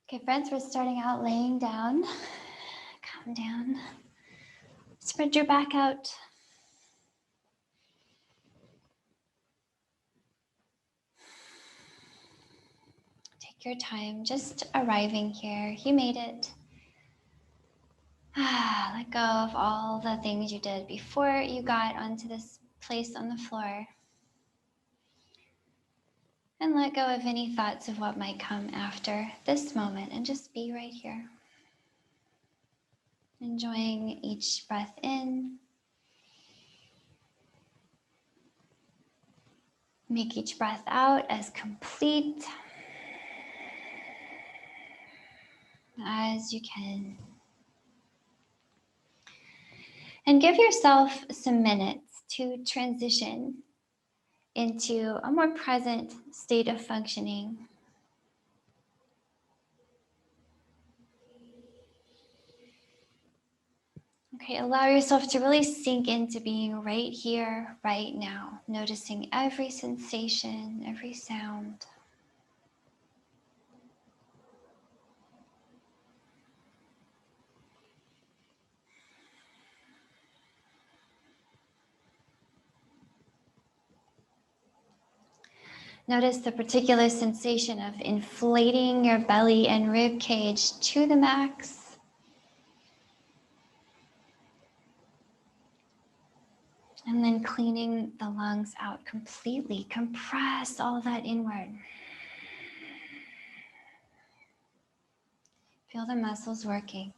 Okay, friends, we're starting out laying down. Calm down. Spread your back out. Take your time, just arriving here. You made it. Let go of all the things you did before you got onto this place on the floor. And let go of any thoughts of what might come after this moment and just be right here. Enjoying each breath in. Make each breath out as complete as you can. And give yourself some minutes to transition into a more present state of functioning. Okay, allow yourself to really sink into being right here, right now, noticing every sensation, every sound. Notice the particular sensation of inflating your belly and rib cage to the max. And then cleaning the lungs out completely. Compress all that inward. Feel the muscles working.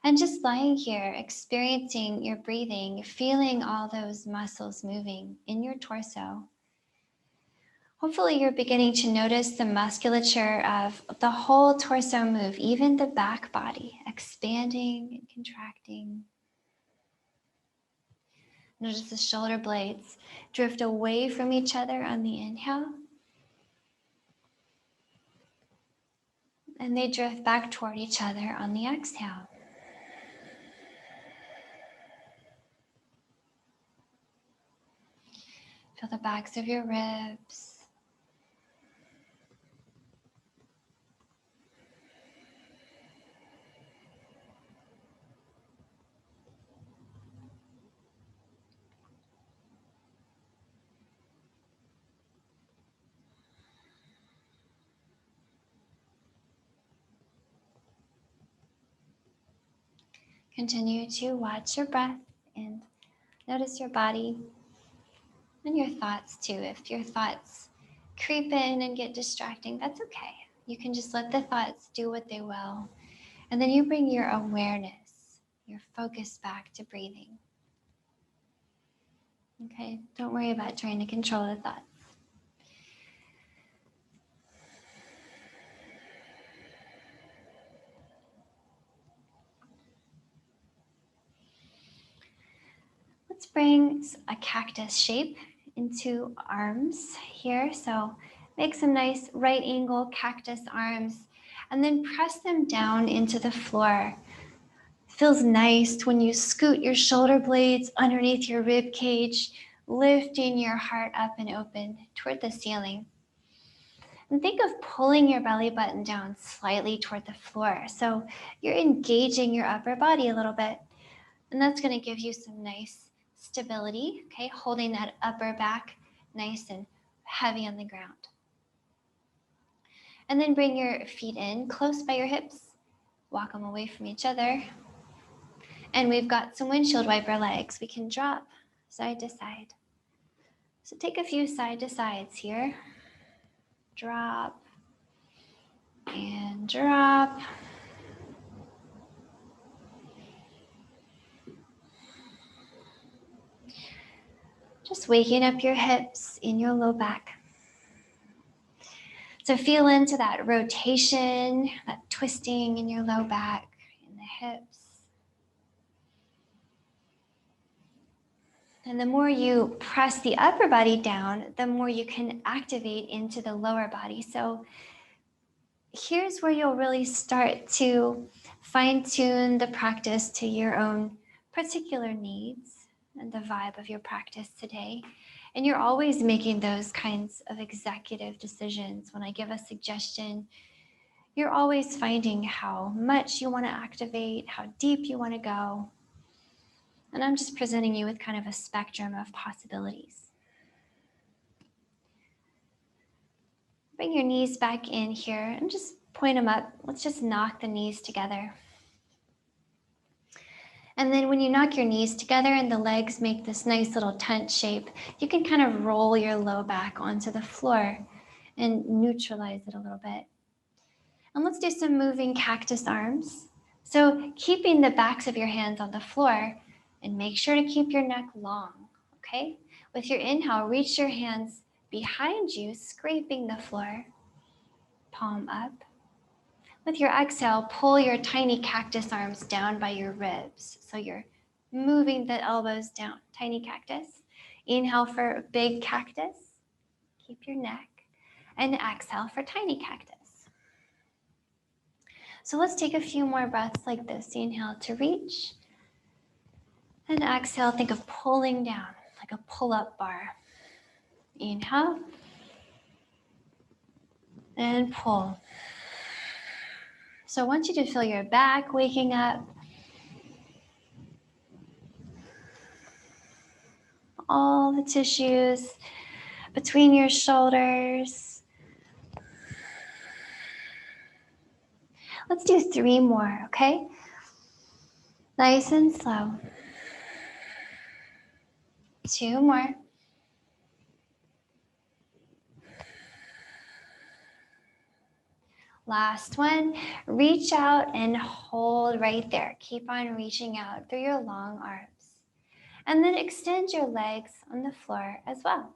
And just lying here, experiencing your breathing, feeling all those muscles moving in your torso. Hopefully you're beginning to notice the musculature of the whole torso move, even the back body, expanding and contracting. Notice the shoulder blades drift away from each other on the inhale. And they drift back toward each other on the exhale. Feel the backs of your ribs. Continue to watch your breath and notice your body and your thoughts too. If your thoughts creep in and get distracting, that's okay. You can just let the thoughts do what they will. And then you bring your awareness, your focus back to breathing. Okay, don't worry about trying to control the thoughts. Let's bring a cactus shape into arms here. So make some nice right angle cactus arms and then press them down into the floor. It feels nice when you scoot your shoulder blades underneath your rib cage, lifting your heart up and open toward the ceiling. And think of pulling your belly button down slightly toward the floor. So you're engaging your upper body a little bit. And that's going to give you some nice stability, okay? Holding that upper back nice and heavy on the ground. And then bring your feet in close by your hips. Walk them away from each other. And we've got some windshield wiper legs. We can drop side to side. So take a few side to sides here. Drop and drop. Just waking up your hips in your low back. So feel into that rotation, that twisting in your low back, in the hips. And the more you press the upper body down, the more you can activate into the lower body. So here's where you'll really start to fine-tune the practice to your own particular needs and the vibe of your practice today. And you're always making those kinds of executive decisions. When I give a suggestion, you're always finding how much you want to activate, how deep you want to go. And I'm just presenting you with kind of a spectrum of possibilities. Bring your knees back in here and just point them up. Let's just knock the knees together. And then when you knock your knees together and the legs make this nice little tent shape, you can kind of roll your low back onto the floor and neutralize it a little bit. And let's do some moving cactus arms. So keeping the backs of your hands on the floor, and make sure to keep your neck long, okay? With your inhale, reach your hands behind you, scraping the floor, palm up. With your exhale, pull your tiny cactus arms down by your ribs. So you're moving the elbows down, tiny cactus. Inhale for big cactus, keep your neck, and exhale for tiny cactus. So let's take a few more breaths like this. Inhale to reach, and exhale, think of pulling down, like a pull-up bar. Inhale, and pull. So I want you to feel your back waking up. All the tissues between your shoulders. Let's do 3 more, okay? Nice and slow. 2 more. Last one. Reach out and hold right there. Keep on reaching out through your long arms. And then extend your legs on the floor as well.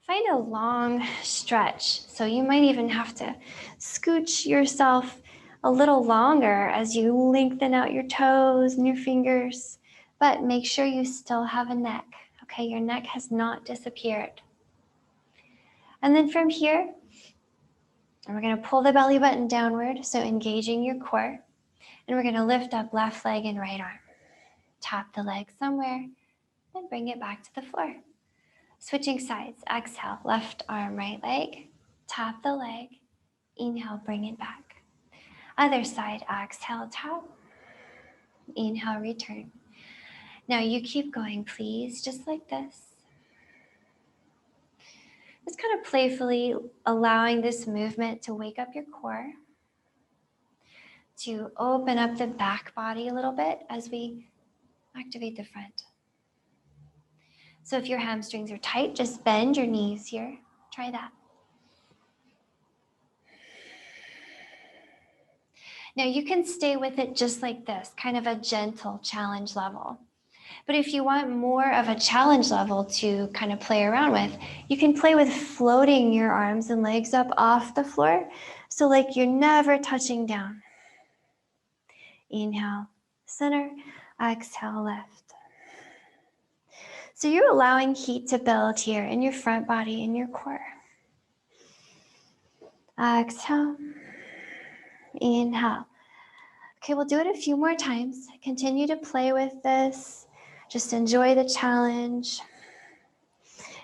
Find a long stretch. So you might even have to scooch yourself a little longer as you lengthen out your toes and your fingers, but make sure you still have a neck, okay? Your neck has not disappeared. And then from here, we're gonna pull the belly button downward, so engaging your core, and we're gonna lift up left leg and right arm. Tap the leg somewhere, then bring it back to the floor. Switching sides, exhale, left arm, right leg, tap the leg, inhale, bring it back. Other side, exhale, tap, inhale, return. Now you keep going, please, just like this. Just kind of playfully allowing this movement to wake up your core, to open up the back body a little bit as we activate the front. So if your hamstrings are tight, just bend your knees here. Try that. Now you can stay with it just like this, kind of a gentle challenge level. But if you want more of a challenge level to kind of play around with, you can play with floating your arms and legs up off the floor. So like you're never touching down. Inhale, center, exhale, left. So you're allowing heat to build here in your front body, in your core. Exhale, inhale. Okay, we'll do it a few more times. Continue to play with this. Just enjoy the challenge.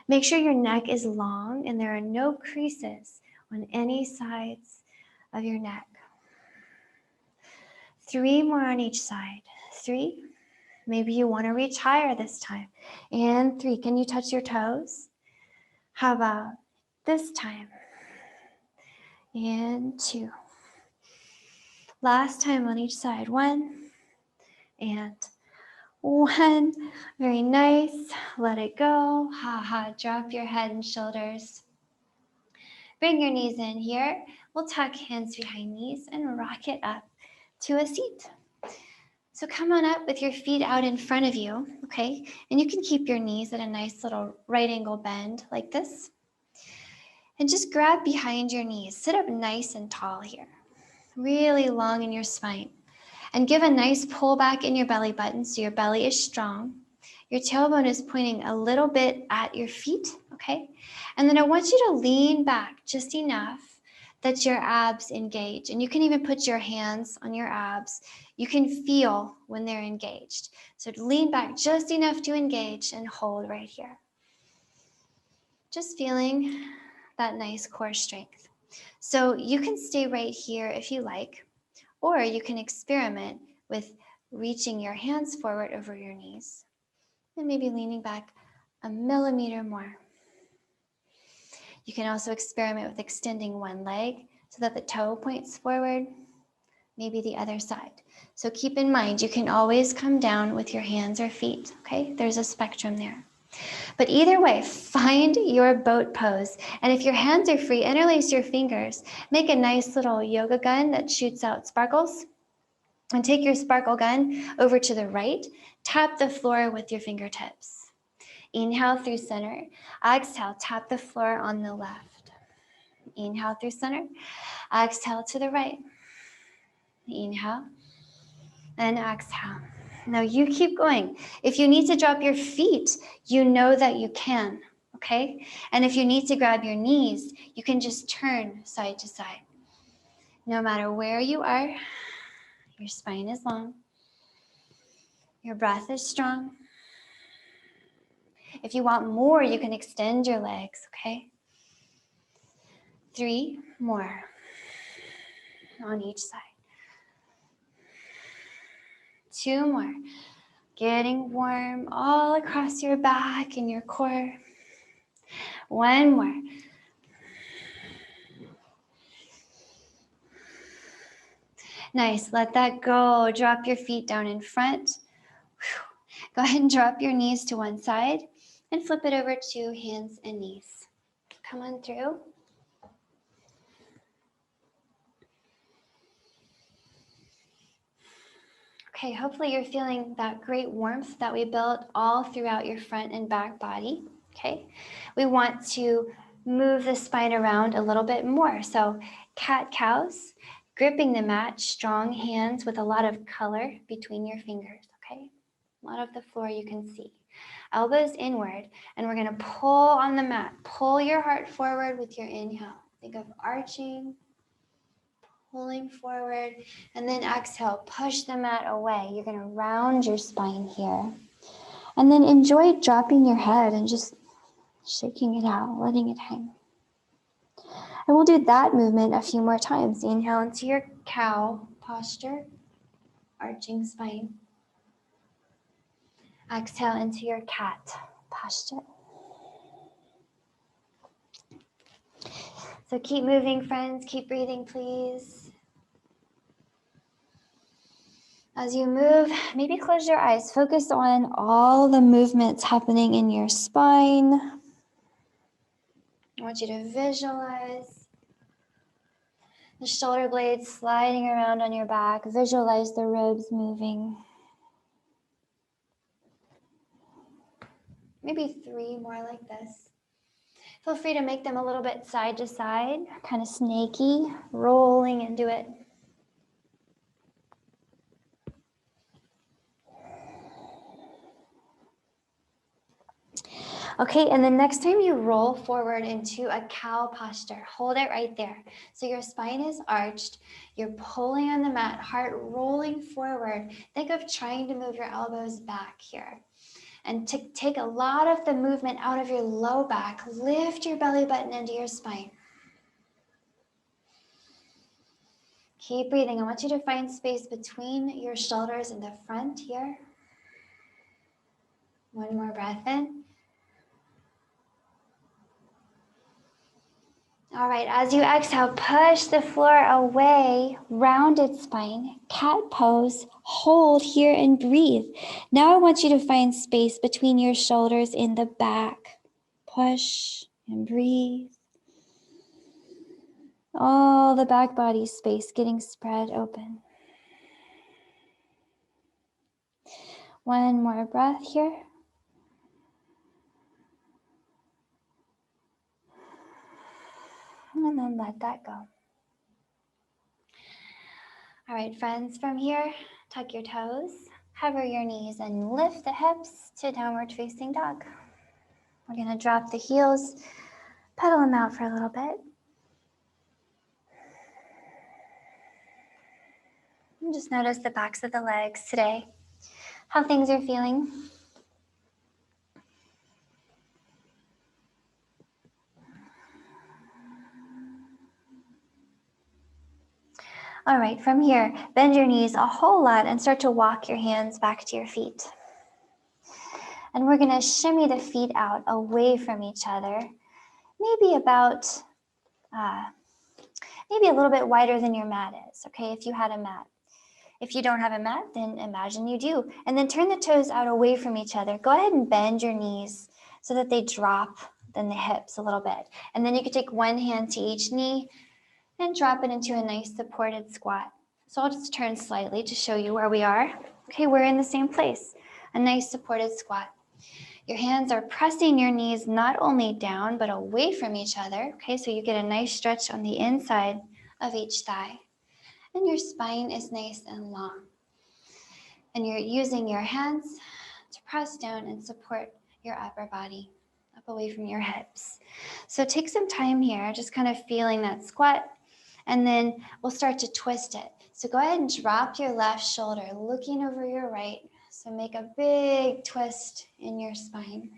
Make sure your neck is long and there are no creases on any sides of your neck. 3 more on each side. 3. Maybe you want to reach higher this time. And 3. Can you touch your toes? How about this time? And 2. Last time on each side. 1 and 1. Very nice. Let it go. Drop your head and shoulders. Bring your knees in here. We'll tuck hands behind knees and rock it up to a seat. So come on up with your feet out in front of you, okay? And you can keep your knees at a nice little right angle bend like this. And just grab behind your knees. Sit up nice and tall here. Really long in your spine. And give a nice pull back in your belly button so your belly is strong. Your tailbone is pointing a little bit at your feet, okay? And then I want you to lean back just enough that your abs engage. And you can even put your hands on your abs. You can feel when they're engaged. So lean back just enough to engage and hold right here. Just feeling that nice core strength. So you can stay right here if you like, or you can experiment with reaching your hands forward over your knees and maybe leaning back a millimeter more. You can also experiment with extending one leg so that the toe points forward, maybe the other side. So keep in mind, you can always come down with your hands or feet, okay? There's a spectrum there. But either way, find your boat pose. And if your hands are free, interlace your fingers. Make a nice little yoga gun that shoots out sparkles. And take your sparkle gun over to the right. Tap the floor with your fingertips. Inhale through center. Exhale, tap the floor on the left. Inhale through center. Exhale to the right. Inhale and exhale. Now you keep going. If you need to drop your feet, you know that you can, okay? And if you need to grab your knees, you can just turn side to side. No matter where you are, your spine is long. Your breath is strong. If you want more, you can extend your legs, okay? 3 more on each side. 2 more. Getting warm all across your back and your core. 1 more. Nice, let that go. Drop your feet down in front. Go ahead and drop your knees to one side and flip it over to hands and knees. Come on through. Okay, hopefully you're feeling that great warmth that we built all throughout your front and back body, okay? We want to move the spine around a little bit more. So cat-cows, gripping the mat, strong hands with a lot of color between your fingers, okay? A lot of the floor you can see. Elbows inward, and we're gonna pull on the mat. Pull your heart forward with your inhale. Think of arching, pulling forward, and then exhale, push the mat away. You're gonna round your spine here. And then enjoy dropping your head and just shaking it out, letting it hang. And we'll do that movement a few more times. Inhale into your cow posture, arching spine. Exhale into your cat posture. So keep moving, friends. Keep breathing, please. As you move, maybe close your eyes. Focus on all the movements happening in your spine. I want you to visualize the shoulder blades sliding around on your back. Visualize the ribs moving. Maybe 3 more like this. Feel free to make them a little bit side to side, kind of snaky, rolling into it. Okay, and then next time you roll forward into a cow posture, hold it right there. So your spine is arched, you're pulling on the mat, heart rolling forward. Think of trying to move your elbows back here. And to take a lot of the movement out of your low back, lift your belly button into your spine. Keep breathing. I want you to find space between your shoulders in the front here. 1 more breath in. All right, as you exhale, push the floor away, rounded spine, cat pose, hold here and breathe. Now I want you to find space between your shoulders in the back. Push and breathe. All the back body space getting spread open. 1 more breath here. And then let that go. All right, friends, from here, tuck your toes, cover your knees, and lift the hips to downward facing dog. We're gonna drop the heels, pedal them out for a little bit. And just notice the backs of the legs today, how things are feeling. All right, from here, bend your knees a whole lot and start to walk your hands back to your feet. And we're gonna shimmy the feet out away from each other, maybe about, maybe a little bit wider than your mat is, okay, if you had a mat. If you don't have a mat, then imagine you do. And then turn the toes out away from each other. Go ahead and bend your knees so that they drop then the hips a little bit. And then you can take one hand to each knee and drop it into a nice supported squat. So I'll just turn slightly to show you where we are. Okay, we're in the same place, a nice supported squat. Your hands are pressing your knees not only down, but away from each other. Okay, so you get a nice stretch on the inside of each thigh. And your spine is nice and long. And you're using your hands to press down and support your upper body up away from your hips. So take some time here, just kind of feeling that squat, and then we'll start to twist it. So go ahead and drop your left shoulder, looking over your right. So make a big twist in your spine.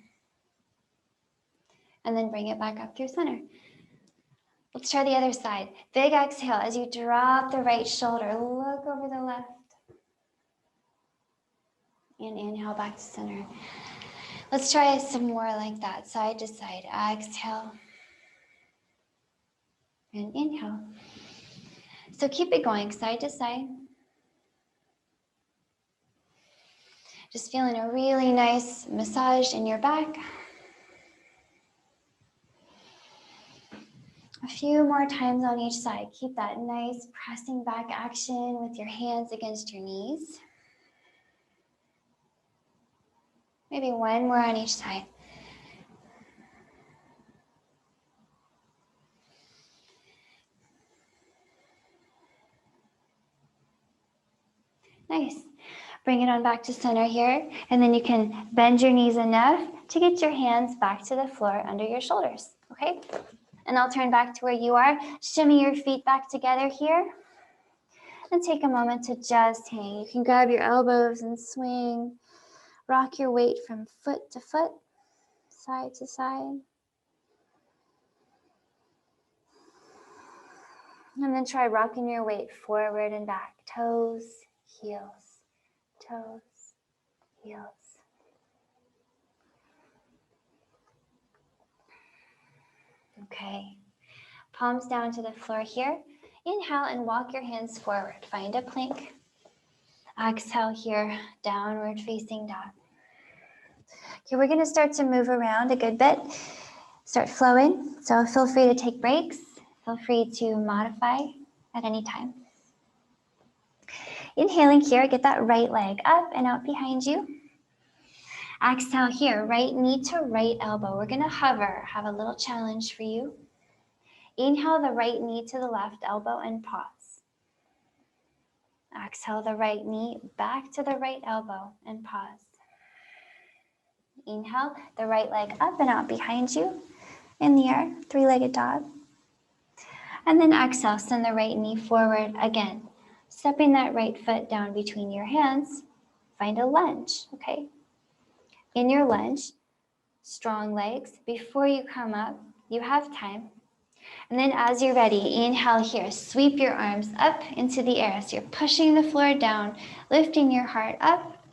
And then bring it back up through center. Let's try the other side. Big exhale as you drop the right shoulder, look over the left. And inhale back to center. Let's try some more like that, side to side. Exhale. And inhale. So keep it going, side to side. Just feeling a really nice massage in your back. A few more times on each side. Keep that nice pressing back action with your hands against your knees. Maybe one more on each side. Nice. Bring it on back to center here, and then you can bend your knees enough to get your hands back to the floor under your shoulders, okay? And I'll turn back to where you are. Shimmy your feet back together here, and take a moment to just hang. You can grab your elbows and swing. Rock your weight from foot to foot, side to side. And then try rocking your weight forward and back. Toes, heels, toes, heels. Okay. Palms down to the floor here. Inhale and walk your hands forward. Find a plank. Exhale here, downward facing dog. Okay, we're gonna start to move around a good bit. Start flowing, so feel free to take breaks. Feel free to modify at any time. Inhaling here, get that right leg up and out behind you. Exhale here, right knee to right elbow. We're gonna hover, have a little challenge for you. Inhale the right knee to the left elbow and pause. Exhale the right knee back to the right elbow and pause. Inhale the right leg up and out behind you in the air, three-legged dog. And then exhale, send the right knee forward again. Stepping that right foot down between your hands, find a lunge, okay? In your lunge, strong legs. Before you come up, you have time. And then as you're ready, inhale here, sweep your arms up into the air. So you're pushing the floor down, lifting your heart up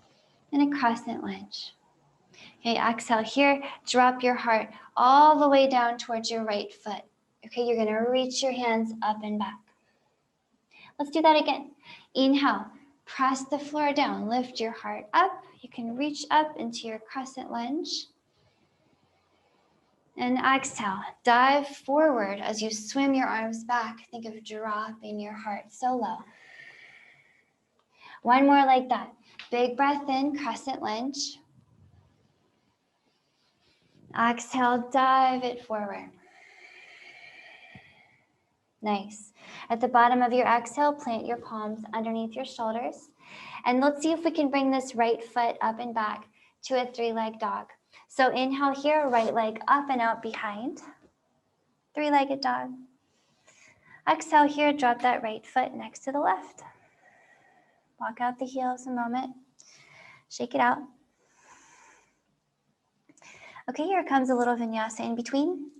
in a crescent lunge. Okay, exhale here, drop your heart all the way down towards your right foot. Okay, you're gonna reach your hands up and back. Let's do that again. Inhale, press the floor down, lift your heart up. You can reach up into your crescent lunge. And exhale, dive forward as you swim your arms back. Think of dropping your heart so low. One more like that. Big breath in, crescent lunge. Exhale, dive it forward. Nice. At the bottom of your exhale, plant your palms underneath your shoulders. And let's see if we can bring this right foot up and back to a three-legged dog. So inhale here, right leg up and out behind. Three-legged dog. Exhale here, drop that right foot next to the left. Walk out the heels a moment. Shake it out. Okay, here comes a little vinyasa in between.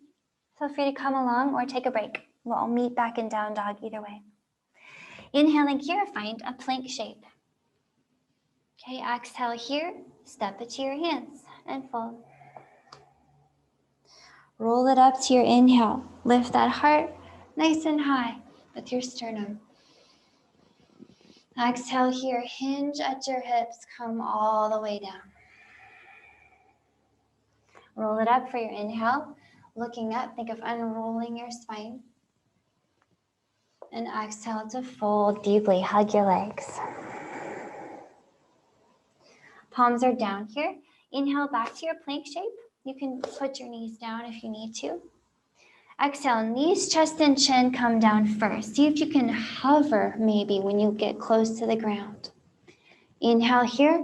Feel free to come along or take a break. We'll meet back in down dog either way. Inhaling here, find a plank shape. Okay, exhale here, step it to your hands and fold. Roll it up to your inhale. Lift that heart nice and high with your sternum. Exhale here, hinge at your hips, come all the way down. Roll it up for your inhale. Looking up, think of unrolling your spine. And exhale to fold deeply, hug your legs. Palms are down here. Inhale back to your plank shape. You can put your knees down if you need to. Exhale, knees, chest, and chin come down first. See if you can hover maybe when you get close to the ground. Inhale here,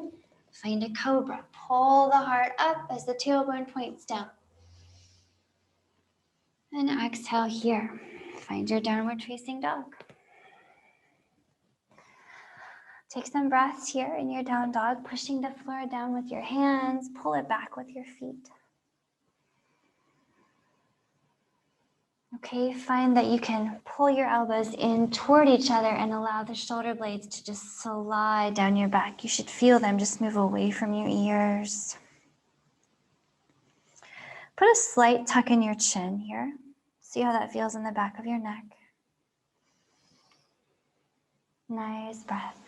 find a cobra. Pull the heart up as the tailbone points down. And exhale here, find your downward facing dog. Take some breaths here in your down dog, pushing the floor down with your hands, pull it back with your feet. Okay, find that you can pull your elbows in toward each other and allow the shoulder blades to just slide down your back. You should feel them just move away from your ears. Put a slight tuck in your chin here. See how that feels in the back of your neck. Nice breath.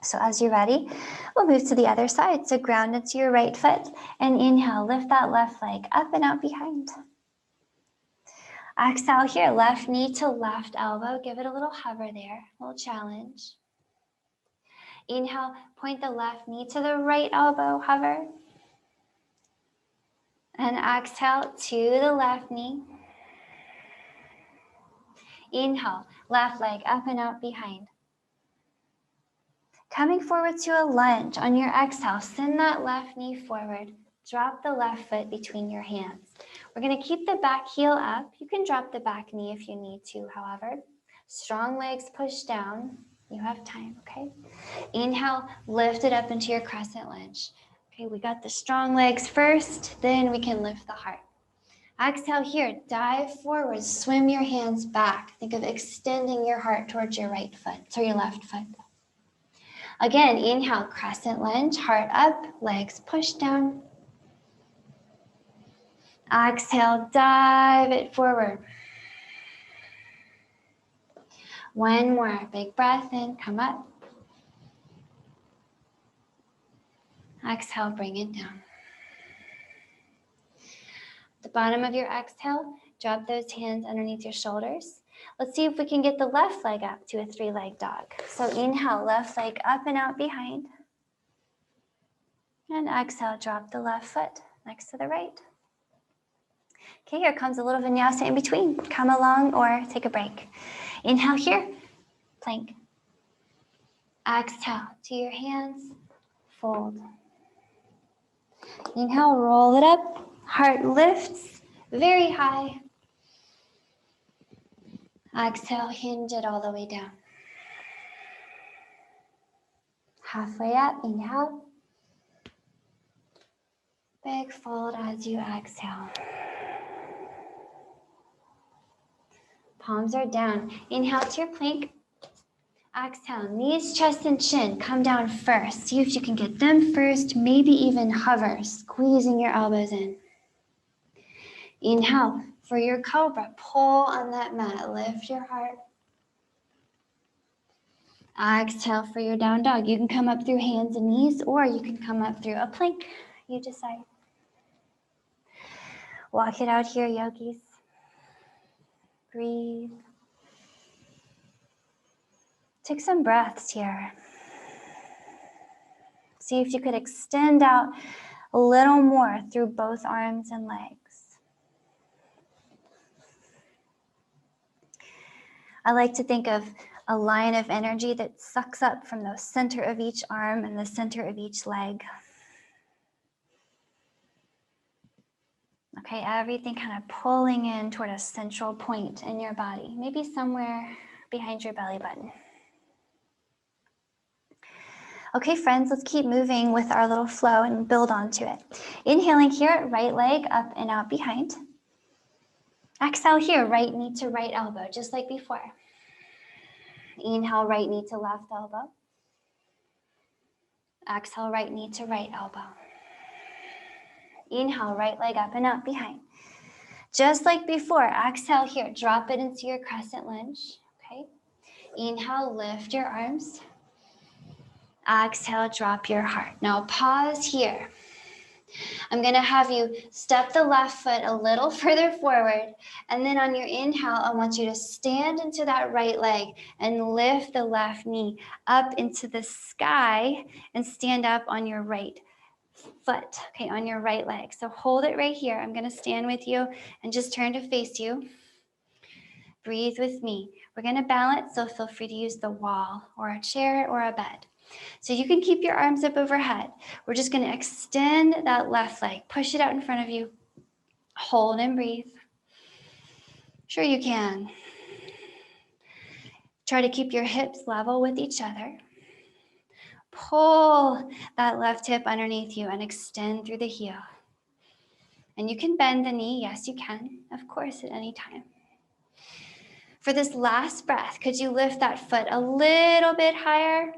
So as you're ready, we'll move to the other side. So ground into your right foot and inhale, lift that left leg up and out behind. Exhale here, left knee to left elbow. Give it a little hover there, a little challenge. Inhale, point the left knee to the right elbow, hover. And exhale to the left knee. Inhale, left leg up and out behind. Coming forward to a lunge. On your exhale, send that left knee forward. Drop the left foot between your hands. We're going to keep the back heel up. You can drop the back knee if you need to, however. Strong legs push down. You have time, okay? Inhale, lift it up into your crescent lunge. Okay, we got the strong legs first, then we can lift the heart. Exhale here, dive forward, swim your hands back. Think of extending your heart towards your right foot, or your left foot. Again, inhale, crescent lunge, heart up, legs push down. Exhale, dive it forward. One more, big breath in, come up. Exhale, bring it down. The bottom of your exhale, drop those hands underneath your shoulders. Let's see if we can get the left leg up to a three-leg dog. So inhale, left leg up and out behind. And exhale, drop the left foot next to the right. Okay, here comes a little vinyasa in between. Come along or take a break. Inhale here, plank. Exhale to your hands, fold. Inhale, roll it up. Heart lifts very high. Exhale, hinge it all the way down. Halfway up, inhale. Big fold as you exhale. Palms are down. Inhale to your plank. Exhale, knees, chest, and chin come down first. See if you can get them first, maybe even hover, squeezing your elbows in. Inhale, for your cobra, pull on that mat, lift your heart. Exhale for your down dog. You can come up through hands and knees, or you can come up through a plank. You decide. Walk it out here, yogis. Breathe. Take some breaths here. See if you could extend out a little more through both arms and legs. I like to think of a line of energy that sucks up from the center of each arm and the center of each leg. Okay, everything kind of pulling in toward a central point in your body, maybe somewhere behind your belly button. Okay, friends, let's keep moving with our little flow and build onto it. Inhaling here, right leg up and out behind. Exhale here, right knee to right elbow, just like before. Inhale, right knee to left elbow. Exhale, right knee to right elbow. Inhale, right leg up and out behind. Just like before, exhale here, drop it into your crescent lunge, okay? Inhale, lift your arms. Exhale, drop your heart. Now pause here. I'm gonna have you step the left foot a little further forward, and then on your inhale, I want you to stand into that right leg and lift the left knee up into the sky and stand up on your right foot, okay, on your right leg. So hold it right here. I'm gonna stand with you and just turn to face you. Breathe with me. We're gonna balance, so feel free to use the wall or a chair or a bed. So you can keep your arms up overhead. We're just gonna extend that left leg. Push it out in front of you. Hold and breathe. Sure you can. Try to keep your hips level with each other. Pull that left hip underneath you and extend through the heel. And you can bend the knee. Yes, you can, of course, at any time. For this last breath, could you lift that foot a little bit higher?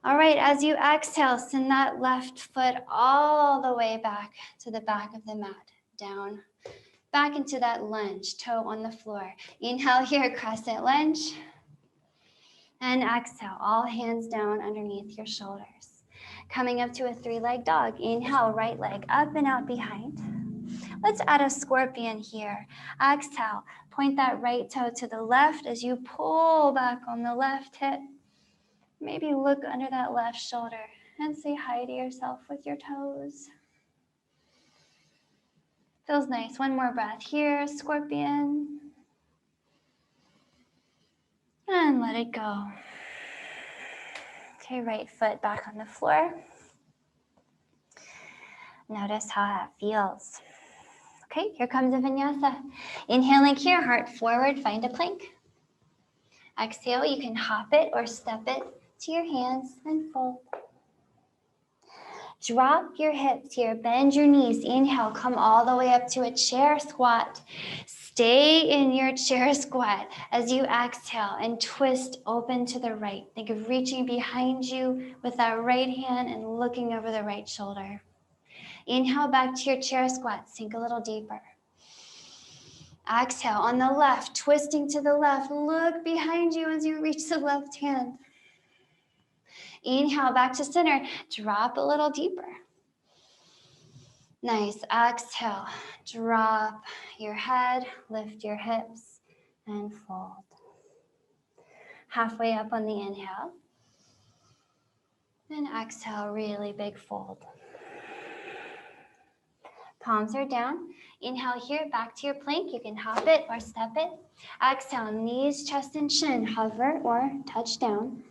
All right, as you exhale, send that left foot all the way back to the back of the mat, down, back into that lunge, toe on the floor. Inhale here, crescent lunge. And exhale, all hands down underneath your shoulders. Coming up to a three-leg dog. Inhale, right leg up and out behind. Let's add a scorpion here. Exhale, point that right toe to the left as you pull back on the left hip. Maybe look under that left shoulder and say hi to yourself with your toes. Feels nice. One more breath here, scorpion. And let it go. Okay, right foot back on the floor. Notice how that feels. Okay, here comes a vinyasa. Inhaling here, heart forward, find a plank. Exhale, you can hop it or step it to your hands and fold. Drop your hips here, bend your knees. Inhale, come all the way up to a chair squat. Stay in your chair squat as you exhale and twist open to the right. Think of reaching behind you with that right hand and looking over the right shoulder. Inhale back to your chair squat, sink a little deeper. Exhale on the left, twisting to the left. Look behind you as you reach the left hand. Inhale back to center, drop a little deeper. Nice, exhale, drop your head, lift your hips, and fold. Halfway up on the inhale. And exhale, really big fold. Palms are down. Inhale here, back to your plank. You can hop it or step it. Exhale, knees, chest, and chin. Hover or touch down.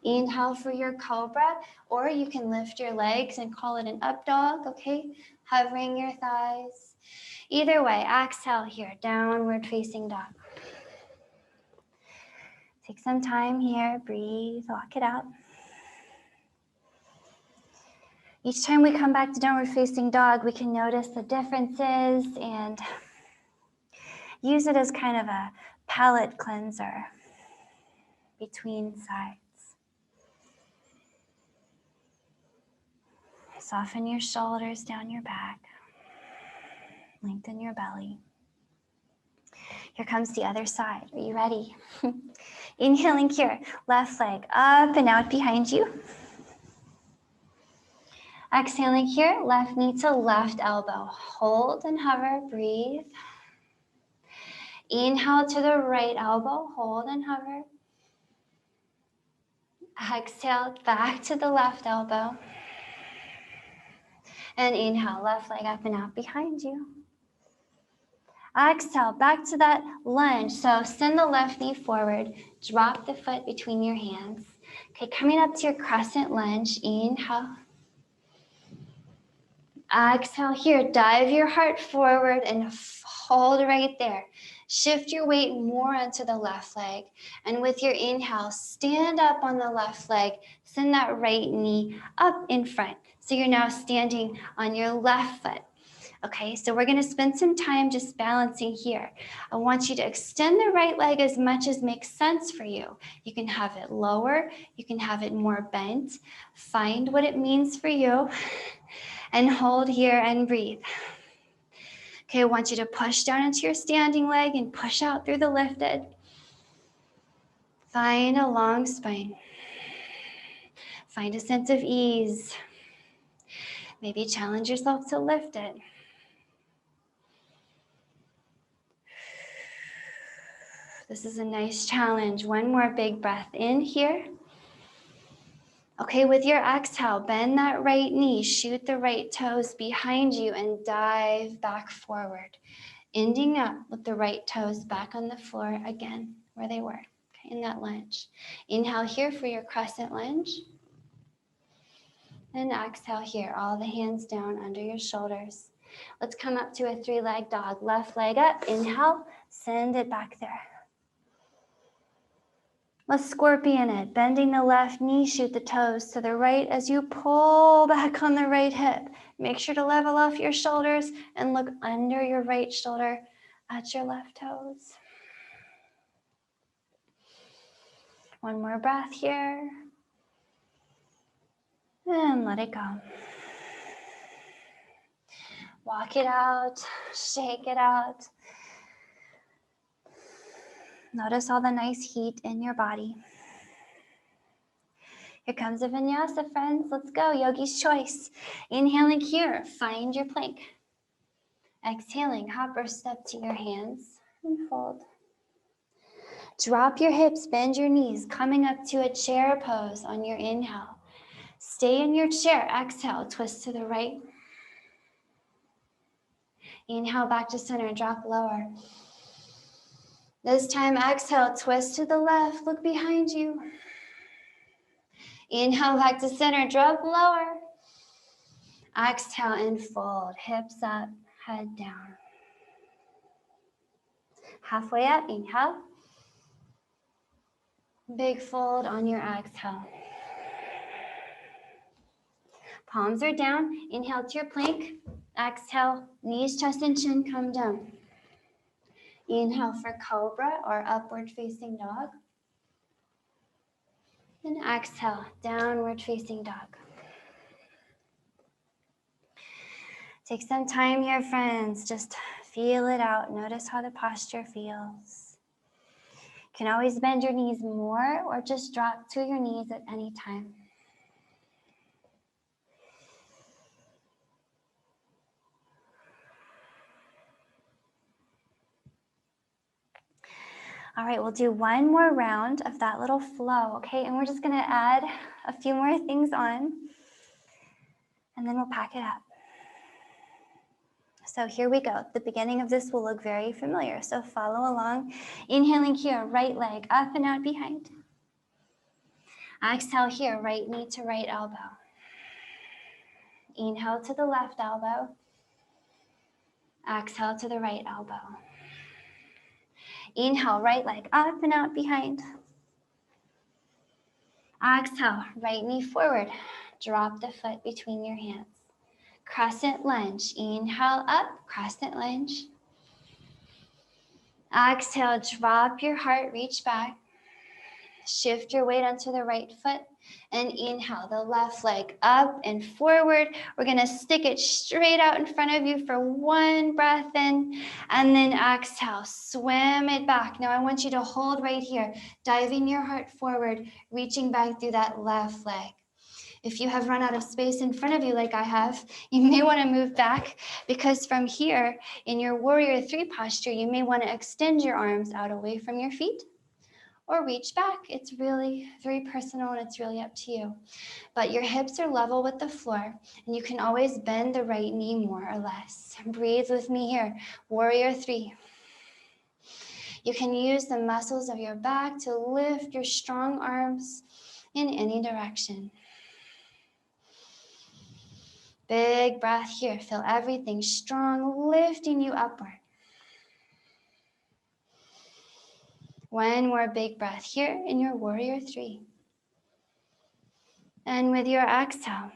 Inhale for your cobra, or you can lift your legs and call it an up dog, okay? Hovering your thighs. Either way, exhale here, downward facing dog. Take some time here, breathe, lock it out. Each time we come back to downward facing dog, we can notice the differences and use it as kind of a palate cleanser between sides. Soften your shoulders down your back. Lengthen your belly. Here comes the other side. Are you ready? Inhaling here, left leg up and out behind you. Exhaling here, left knee to left elbow. Hold and hover, breathe. Inhale to the right elbow, hold and hover. Exhale back to the left elbow. And inhale, left leg up and out behind you. Exhale, back to that lunge. So send the left knee forward, drop the foot between your hands. Okay, coming up to your crescent lunge, inhale. Exhale here, dive your heart forward and hold right there. Shift your weight more onto the left leg. And with your inhale, stand up on the left leg. Send that right knee up in front. So you're now standing on your left foot. Okay, so we're gonna spend some time just balancing here. I want you to extend the right leg as much as makes sense for you. You can have it lower, you can have it more bent. Find what it means for you and hold here and breathe. Okay, I want you to push down into your standing leg and push out through the lifted. Find a long spine. Find a sense of ease. Maybe challenge yourself to lift it. This is a nice challenge. One more big breath in here. Okay, with your exhale, bend that right knee, shoot the right toes behind you and dive back forward, ending up with the right toes back on the floor again, where they were, okay, in that lunge. Inhale here for your crescent lunge. And exhale here, all the hands down under your shoulders. Let's come up to a 3-leg dog. Left leg up, inhale, send it back there. Let's scorpion it, bending the left knee, shoot the toes to the right as you pull back on the right hip. Make sure to level off your shoulders and look under your right shoulder at your left toes. One more breath here. And let it go. Walk it out, shake it out. Notice all the nice heat in your body. Here comes a vinyasa, friends. Let's go, yogi's choice. Inhaling here, find your plank. Exhaling, hop or step to your hands and fold. Drop your hips, bend your knees, coming up to a chair pose on your inhale. Stay in your chair, exhale, twist to the right. Inhale back to center, drop lower. This time, exhale, twist to the left, look behind you. Inhale back to center, drop lower. Exhale and fold, hips up, head down. Halfway up, inhale. Big fold on your exhale. Palms are down, inhale to your plank. Exhale, knees, chest, and chin come down. Inhale for cobra or upward facing dog. And exhale, downward facing dog. Take some time here, friends. Just feel it out. Notice how the posture feels. You can always bend your knees more or just drop to your knees at any time. All right, we'll do one more round of that little flow, okay? And we're just gonna add a few more things on, and then we'll pack it up. So here we go. The beginning of this will look very familiar, so follow along. Inhaling here, right leg up and out behind. Exhale here, right knee to right elbow. Inhale to the left elbow. Exhale to the right elbow. Inhale, right leg up and out behind. Exhale, right knee forward. Drop the foot between your hands. Crescent lunge. Inhale up, crescent lunge. Exhale, drop your heart, reach back. Shift your weight onto the right foot and inhale the left leg up and forward. We're gonna stick it straight out in front of you for one breath in and then exhale, swim it back. Now I want you to hold right here, diving your heart forward, reaching back through that left leg. If you have run out of space in front of you like I have, you may want to move back because from here in your warrior 3 posture, you may want to extend your arms out away from your feet or reach back. It's really very personal and it's really up to you. But your hips are level with the floor and you can always bend the right knee more or less. Breathe with me here, warrior 3. You can use the muscles of your back to lift your strong arms in any direction. Big breath here. Feel everything strong, lifting you upward. One more big breath here in your warrior three. And with your exhale,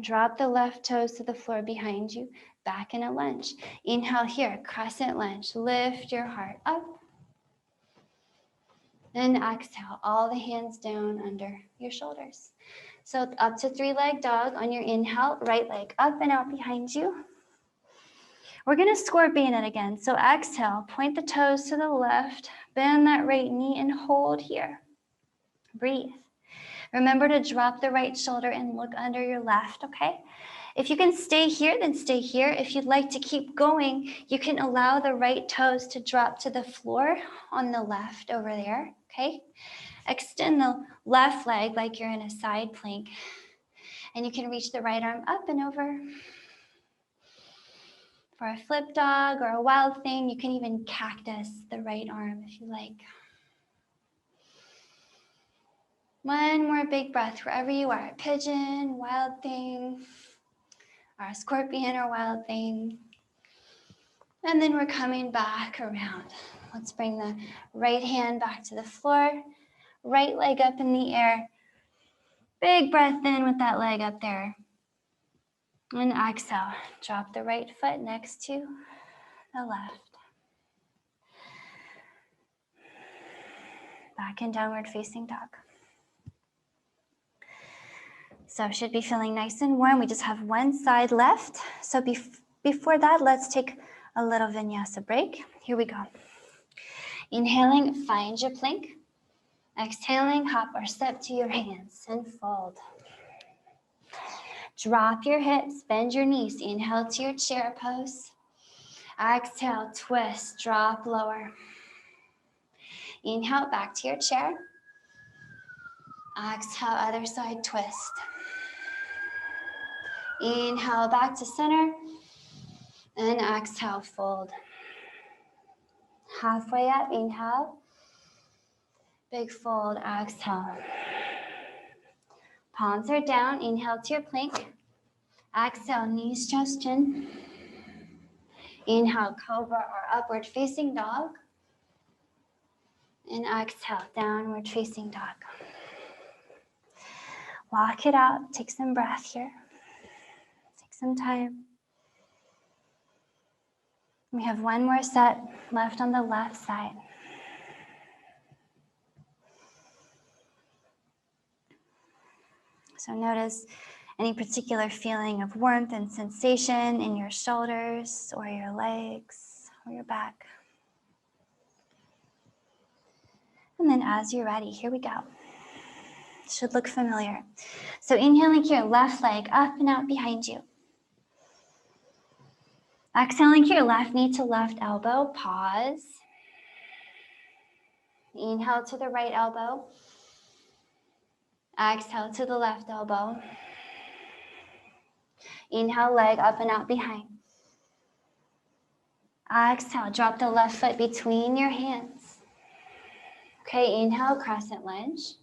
drop the left toes to the floor behind you, back in a lunge. Inhale here, crescent lunge. Lift your heart up. Then exhale, all the hands down under your shoulders. So up to three-leg dog on your inhale, right leg up and out behind you. We're gonna scorpion it again. So exhale, point the toes to the left, bend that right knee and hold here. Breathe. Remember to drop the right shoulder and look under your left, okay? If you can stay here, then stay here. If you'd like to keep going, you can allow the right toes to drop to the floor on the left over there, okay? Extend the left leg like you're in a side plank. And you can reach the right arm up and over. For a flip dog or a wild thing, you can even cactus the right arm if you like. One more big breath wherever you are. Pigeon, wild thing, or a scorpion or wild thing. And then we're coming back around. Let's bring the right hand back to the floor. Right leg up in the air. Big breath in with that leg up there. And exhale. Drop the right foot next to the left. Back in downward facing dog. So should be feeling nice and warm. We just have one side left. So before that, let's take a little vinyasa break. Here we go. Inhaling, find your plank. Exhaling, hop or step to your hands and fold. Drop your hips, bend your knees. Inhale to your chair pose. Exhale, twist, drop lower. Inhale, back to your chair. Exhale, other side, twist. Inhale, back to center. And exhale, fold. Halfway up, inhale. Big fold, exhale. Palms are down, inhale to your plank. Exhale, knees just in. Inhale, cobra or upward facing dog. And exhale, downward facing dog. Walk it out, take some breath here. Take some time. We have one more set left on the left side. So notice any particular feeling of warmth and sensation in your shoulders or your legs or your back. And then as you're ready, here we go. Should look familiar. So inhaling here, left leg up and out behind you. Exhaling here, left knee to left elbow, pause. Inhale to the right elbow. Exhale to the left elbow. Inhale, leg up and out behind. Exhale, drop the left foot between your hands. Okay, inhale, crescent lunge.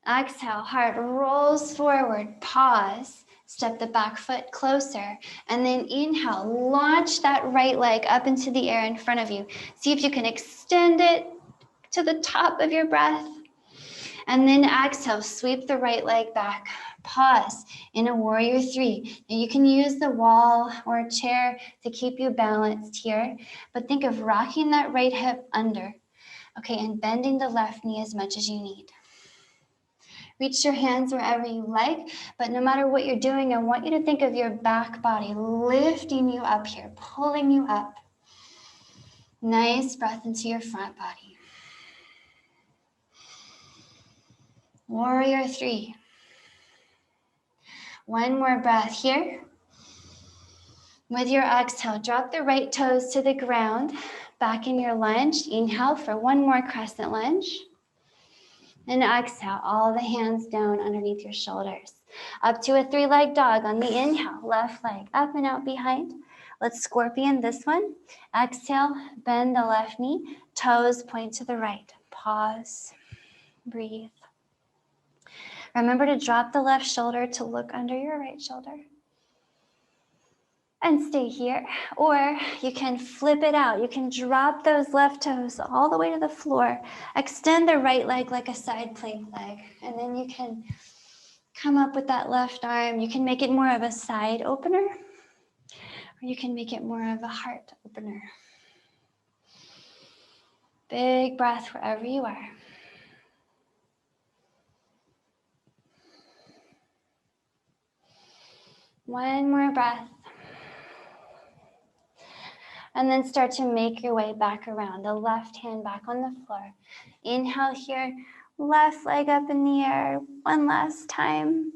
Exhale, heart rolls forward, pause. Step the back foot closer, and then inhale, launch that right leg up into the air in front of you. See if you can extend it to the top of your breath. And then exhale, sweep the right leg back. Pause in a warrior three. Now you can use the wall or a chair to keep you balanced here, but think of rocking that right hip under, okay, and bending the left knee as much as you need. Reach your hands wherever you like, but no matter what you're doing, I want you to think of your back body lifting you up here, pulling you up. Nice breath into your front body. Warrior three. One more breath here. With your exhale, drop the right toes to the ground. Back in your lunge. Inhale for one more crescent lunge. And exhale, all the hands down underneath your shoulders. Up to a three-leg dog on the inhale. Left leg up and out behind. Let's scorpion this one. Exhale, bend the left knee. Toes point to the right. Pause. Breathe. Remember to drop the left shoulder to look under your right shoulder. and stay here. Or you can flip it out. You can drop those left toes all the way to the floor. Extend the right leg like a side plank leg. And then you can come up with that left arm. You can make it more of a side opener, or you can make it more of a heart opener. Big breath wherever you are. One more breath. And then start to make your way back around. The left hand back on the floor. Inhale here. Left leg up in the air. One last time.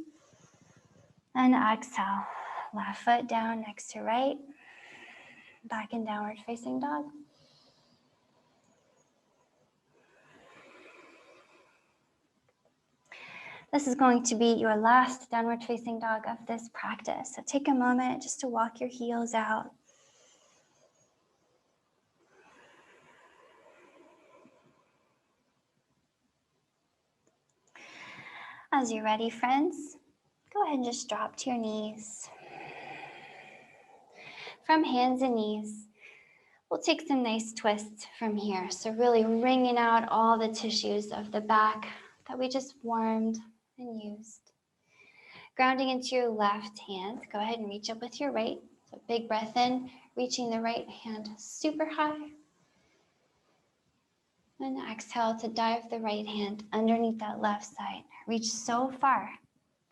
And exhale. Left foot down next to right. Back in downward facing dog. This is going to be your last downward facing dog of this practice. So take a moment just to walk your heels out. As you're ready, friends, go ahead and just drop to your knees. From hands and knees, we'll take some nice twists from here. So really wringing out all the tissues of the back that we just warmed and used. Grounding into your left hand, go ahead and reach up with your right. So big breath in, reaching the right hand super high. And exhale to dive the right hand underneath that left side. Reach so far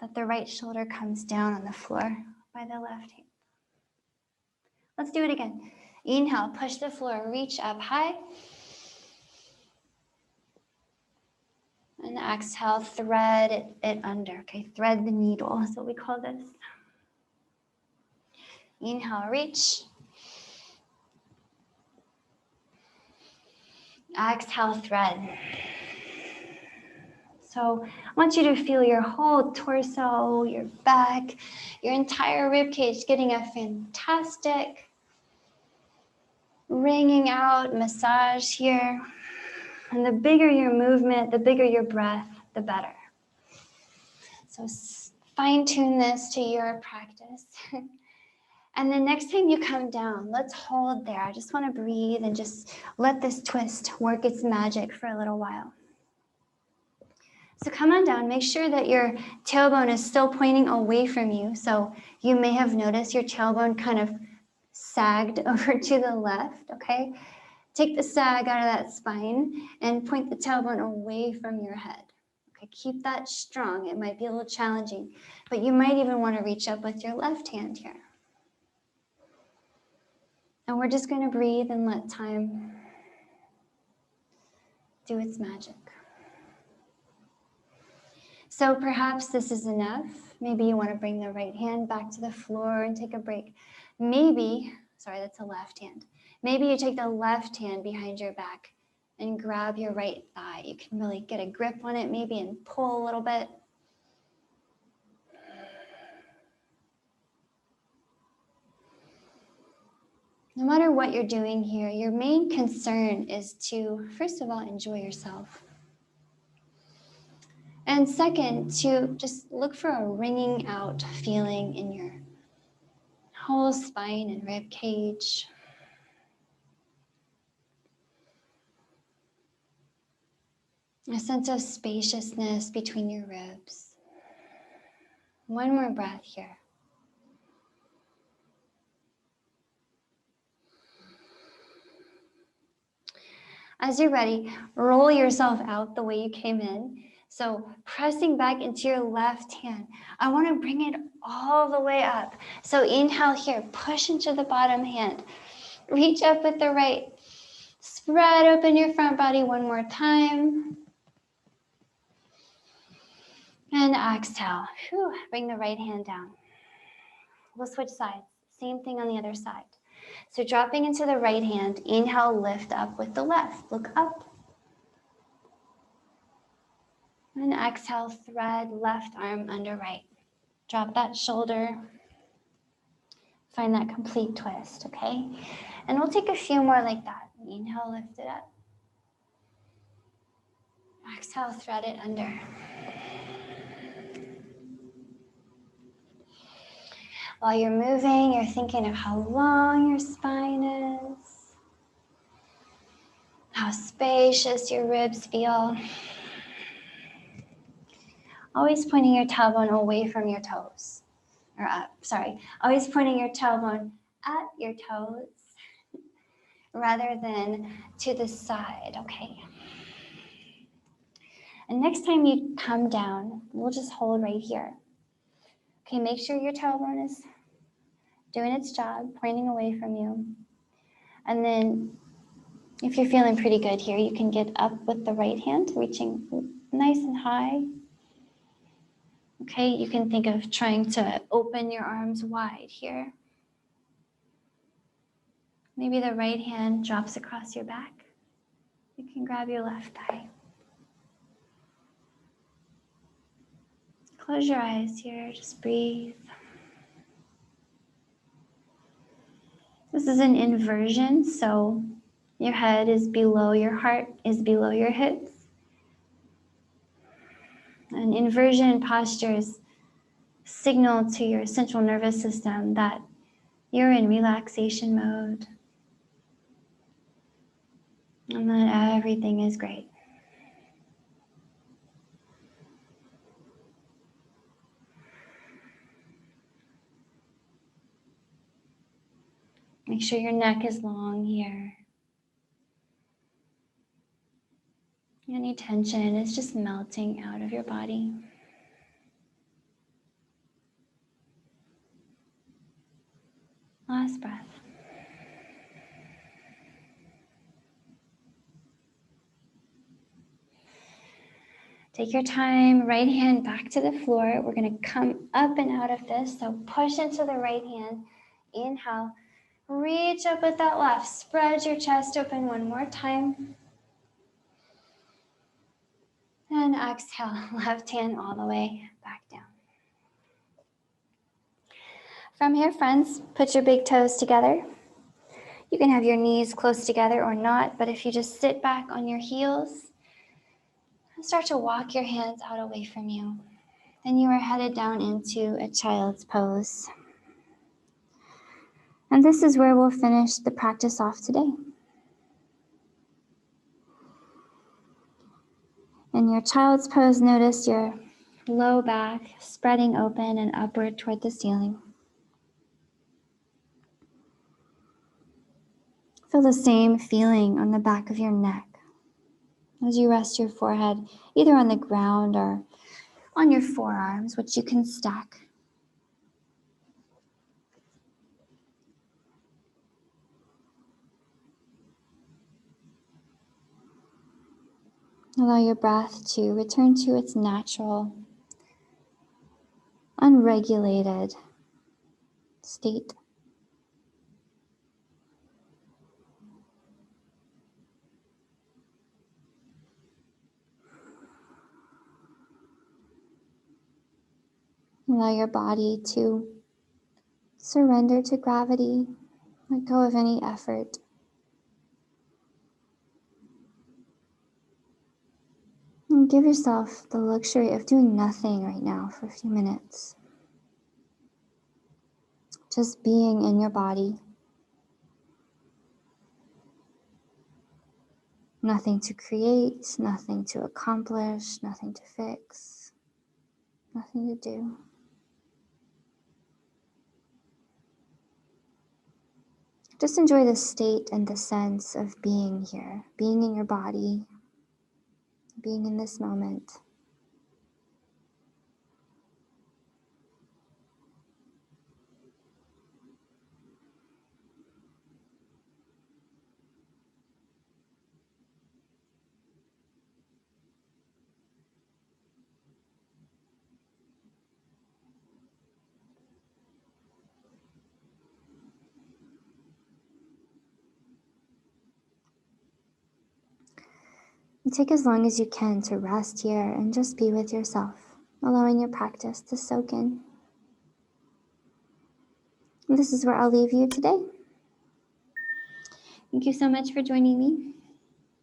that the right shoulder comes down on the floor by the left hand. Let's do it again. Inhale, push the floor, reach up high. And exhale, thread it under. Okay, thread the needle is what we call this. Inhale, reach. Exhale, thread. So I want you to feel your whole torso, your back, your entire rib cage getting a fantastic wringing out massage here. And the bigger your movement, the bigger your breath, the better. So fine tune this to your practice. And then next time you come down, let's hold there. I just want to breathe and just let this twist work its magic for a little while. So come on down, make sure that your tailbone is still pointing away from you. So you may have noticed your tailbone kind of sagged over to the left, okay? Take the sag out of that spine and point the tailbone away from your head. Okay, keep that strong. It might be a little challenging, but you might even want to reach up with your left hand here. And we're just going to breathe and let time do its magic. So perhaps this is enough. Maybe you want to bring the right hand back to the floor and take a break. Maybe, sorry, that's a left hand. Maybe you take the left hand behind your back and grab your right thigh. You can really get a grip on it maybe and pull a little bit. No matter what you're doing here, your main concern is to, first of all, enjoy yourself. And second, to just look for a wringing out feeling in your whole spine and rib cage. A sense of spaciousness between your ribs. One more breath here. As you're ready, roll yourself out the way you came in. So pressing back into your left hand, I want to bring it all the way up. So inhale here, push into the bottom hand. Reach up with the right. Spread open your front body one more time. And exhale. Whew, bring the right hand down. We'll switch sides. Same thing on the other side. So dropping into the right hand, inhale, lift up with the left. Look up. And exhale, thread left arm under right. Drop that shoulder. Find that complete twist, okay? And we'll take a few more like that. Inhale, lift it up. Exhale, thread it under. While you're moving, you're thinking of how long your spine is, how spacious your ribs feel. Always pointing your tailbone away from your toes, or up, sorry. Always pointing your tailbone at your toes rather than to the side, okay? And next time you come down, we'll just hold right here. Okay, make sure your tailbone is doing its job, pointing away from you. And then if you're feeling pretty good here, you can get up with the right hand, reaching nice and high. Okay, you can think of trying to open your arms wide here. Maybe the right hand drops across your back. You can grab your left thigh. Close your eyes here, just breathe. This is an inversion, so your head is below your heart, is below your hips. And inversion postures signal to your central nervous system that you're in relaxation mode and that everything is great. Make sure your neck is long here. Any tension is just melting out of your body. Last breath. Take your time, right hand back to the floor. We're gonna come up and out of this. So push into the right hand, inhale, reach up with that left. Spread your chest open one more time. And exhale, left hand all the way back down. From here, friends, put your big toes together. You can have your knees close together or not, but if you just sit back on your heels and start to walk your hands out away from you, then you are headed down into a child's pose. And this is where we'll finish the practice off today. In your child's pose, notice your low back spreading open and upward toward the ceiling. Feel the same feeling on the back of your neck as you rest your forehead either on the ground or on your forearms, which you can stack. Allow your breath to return to its natural, unregulated state. Allow your body to surrender to gravity, let go of any effort. And give yourself the luxury of doing nothing right now for a few minutes. Just being in your body. Nothing to create, nothing to accomplish, nothing to fix, nothing to do. Just enjoy the state and the sense of being here, being in your body, being in this moment. And take as long as you can to rest here and just be with yourself, allowing your practice to soak in. And this is where I'll leave you today. Thank you so much for joining me.